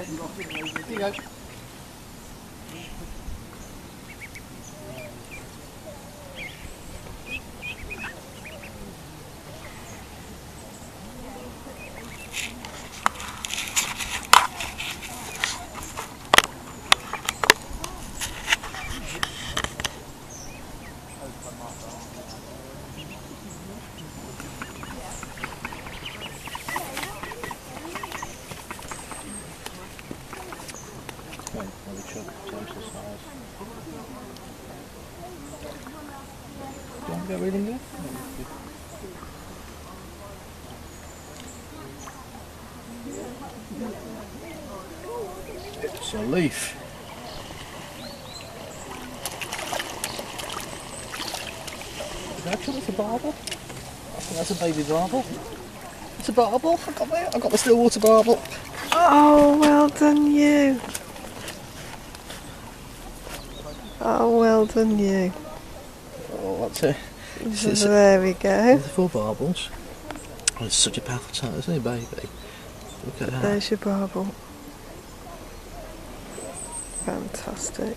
Here you go. Do you want to go reading there? It's a leaf. Is that actually a barbel? I think that's a baby barbel. It's a barbel. I got the still water barbel. Oh, well done you. Oh, well done you. Oh, that's it. So there we go. The 4 barbels. Oh, it's such a powerful tone, isn't it, baby? Look at that. There's your barbel. Fantastic.